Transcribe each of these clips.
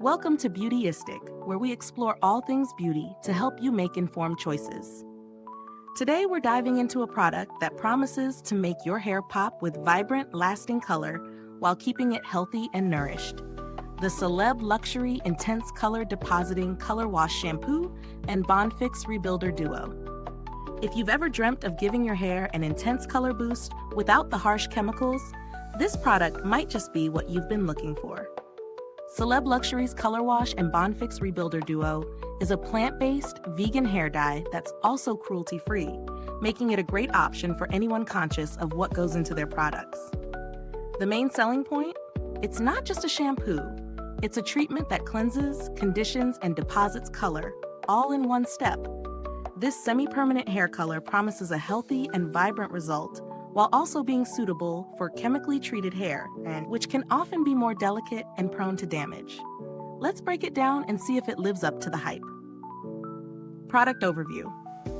Welcome to Beautyistic, where we explore all things beauty to help you make informed choices. Today, we're diving into a product that promises to make your hair pop with vibrant, lasting color while keeping it healthy and nourished. The Celeb Luxury Intense Color Depositing Colorwash Shampoo and BondFix Rebuilder Duo. If you've ever dreamt of giving your hair an intense color boost without the harsh chemicals, this product might just be what you've been looking for. Celeb Luxury's Colorwash and BondFix Rebuilder Duo is a plant-based, vegan hair dye that's also cruelty-free, making it a great option for anyone conscious of what goes into their products. The main selling point? It's not just a shampoo. It's a treatment that cleanses, conditions, and deposits color, all in one step. This semi-permanent hair color promises a healthy and vibrant result, while also being suitable for chemically treated hair, which can often be more delicate and prone to damage. Let's break it down and see if it lives up to the hype. Product overview.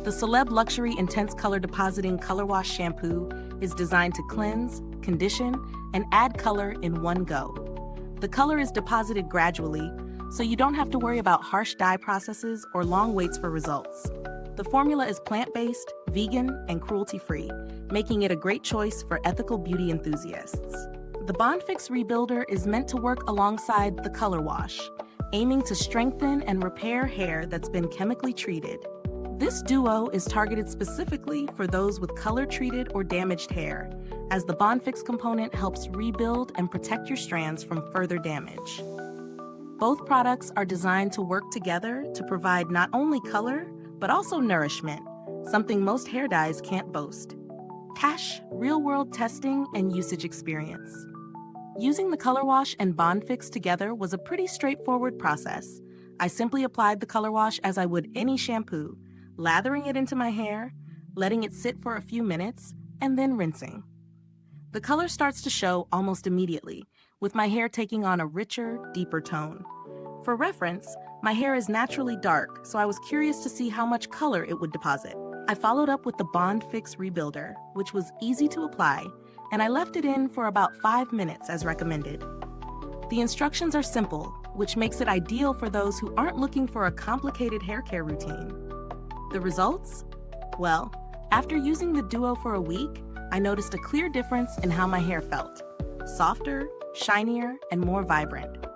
The Celeb Luxury Intense Color Depositing Colorwash Shampoo is designed to cleanse, condition, and add color in one go. The color is deposited gradually, so you don't have to worry about harsh dye processes or long waits for results. The formula is plant-based, vegan, and cruelty-free, making it a great choice for ethical beauty enthusiasts. The BondFix Rebuilder is meant to work alongside the color wash, aiming to strengthen and repair hair that's been chemically treated. This duo is targeted specifically for those with color-treated or damaged hair, as the BondFix component helps rebuild and protect your strands from further damage. Both products are designed to work together to provide not only color, but also nourishment, something most hair dyes can't boast. Hash real-world testing and usage experience. Using the color wash and BondFix together was a pretty straightforward process. I simply applied the color wash as I would any shampoo, lathering it into my hair, letting it sit for a few minutes, and then rinsing. The color starts to show almost immediately, with my hair taking on a richer, deeper tone. For reference, my hair is naturally dark, so I was curious to see how much color it would deposit. I followed up with the BondFix Rebuilder, which was easy to apply, and I left it in for about 5 minutes as recommended. The instructions are simple, which makes it ideal for those who aren't looking for a complicated hair care routine. The results? Well, after using the duo for a week, I noticed a clear difference in how my hair felt. Softer, shinier, and more vibrant.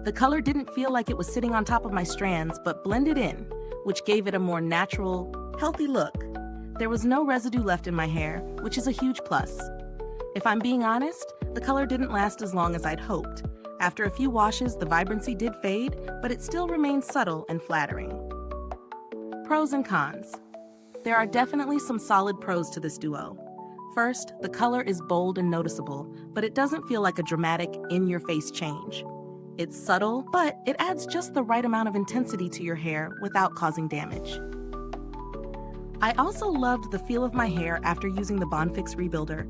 The color didn't feel like it was sitting on top of my strands, but blended in, which gave it a more natural, healthy look. There was no residue left in my hair, which is a huge plus. If I'm being honest, the color didn't last as long as I'd hoped. After a few washes, the vibrancy did fade, but it still remained subtle and flattering. Pros and cons. There are definitely some solid pros to this duo. First, the color is bold and noticeable, but it doesn't feel like a dramatic, in-your-face change. It's subtle, but it adds just the right amount of intensity to your hair without causing damage. I also loved the feel of my hair after using the BondFix Rebuilder.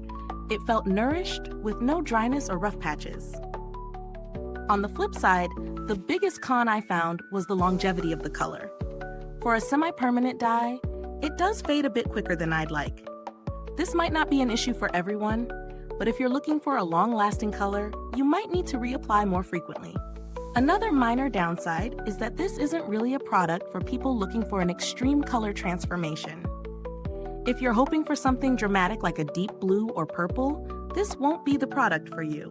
It felt nourished with no dryness or rough patches. On the flip side, the biggest con I found was the longevity of the color. For a semi-permanent dye, it does fade a bit quicker than I'd like. This might not be an issue for everyone, but if you're looking for a long-lasting color, you might need to reapply more frequently. Another minor downside is that this isn't really a product for people looking for an extreme color transformation. If you're hoping for something dramatic like a deep blue or purple, this won't be the product for you.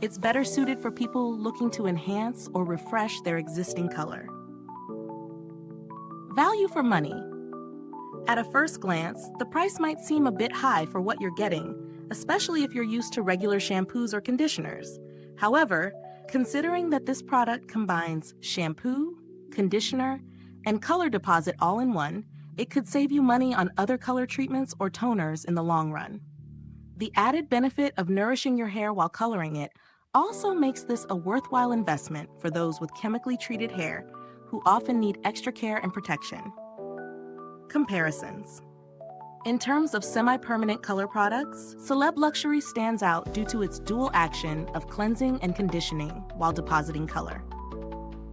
It's better suited for people looking to enhance or refresh their existing color. Value for money. At a first glance, the price might seem a bit high for what you're getting, especially if you're used to regular shampoos or conditioners. However, considering that this product combines shampoo, conditioner, and color deposit all in one, it could save you money on other color treatments or toners in the long run. The added benefit of nourishing your hair while coloring it also makes this a worthwhile investment for those with chemically treated hair who often need extra care and protection. Comparisons. In terms of semi-permanent color products, Celeb Luxury stands out due to its dual action of cleansing and conditioning while depositing color.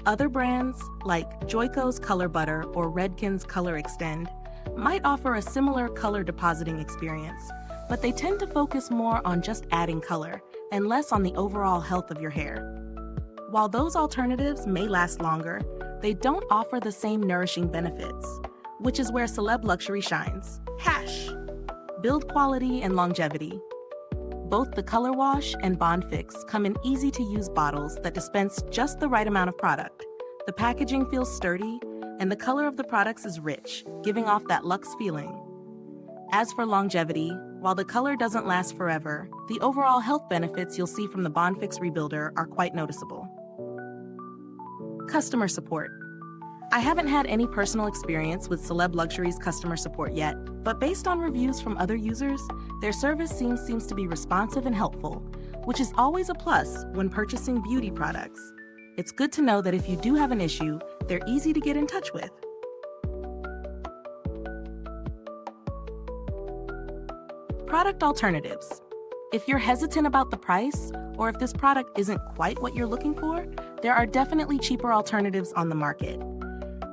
Other brands, like Joico's Color Butter or Redken's Color Extend, might offer a similar color depositing experience, but they tend to focus more on just adding color and less on the overall health of your hair. While those alternatives may last longer, they don't offer the same nourishing benefits, which is where Celeb Luxury shines. Build quality and longevity. Both the Colorwash and BondFix come in easy-to-use bottles that dispense just the right amount of product. The packaging feels sturdy, and the color of the products is rich, giving off that luxe feeling. As for longevity, while the color doesn't last forever, the overall health benefits you'll see from the BondFix Rebuilder are quite noticeable. Customer support. I haven't had any personal experience with Celeb Luxury's customer support yet, but based on reviews from other users, their service seems to be responsive and helpful, which is always a plus when purchasing beauty products. It's good to know that if you do have an issue, they're easy to get in touch with. Product alternatives. If you're hesitant about the price, or if this product isn't quite what you're looking for, there are definitely cheaper alternatives on the market.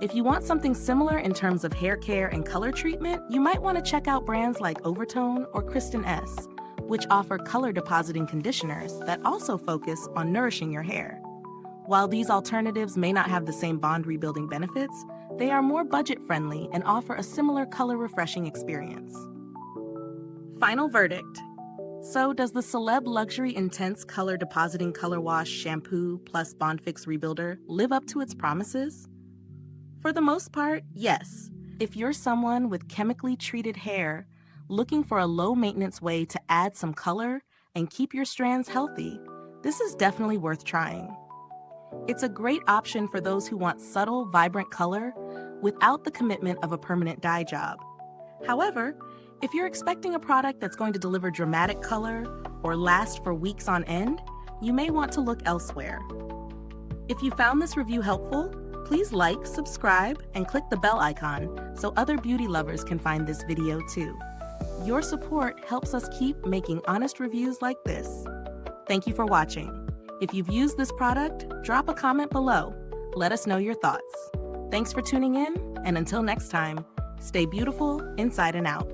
If you want something similar in terms of hair care and color treatment, you might want to check out brands like Overtone or Kristen S, which offer color depositing conditioners that also focus on nourishing your hair. While these alternatives may not have the same bond rebuilding benefits, they are more budget-friendly and offer a similar color refreshing experience. Final verdict. So does the Celeb Luxury Intense Color Depositing Colorwash Shampoo plus BondFix Rebuilder live up to its promises? For the most part, yes. If you're someone with chemically treated hair looking for a low-maintenance way to add some color and keep your strands healthy, this is definitely worth trying. It's a great option for those who want subtle, vibrant color without the commitment of a permanent dye job. However, if you're expecting a product that's going to deliver dramatic color or last for weeks on end, you may want to look elsewhere. If you found this review helpful, please like, subscribe, and click the bell icon so other beauty lovers can find this video too. Your support helps us keep making honest reviews like this. Thank you for watching. If you've used this product, drop a comment below. Let us know your thoughts. Thanks for tuning in, and until next time, stay beautiful inside and out.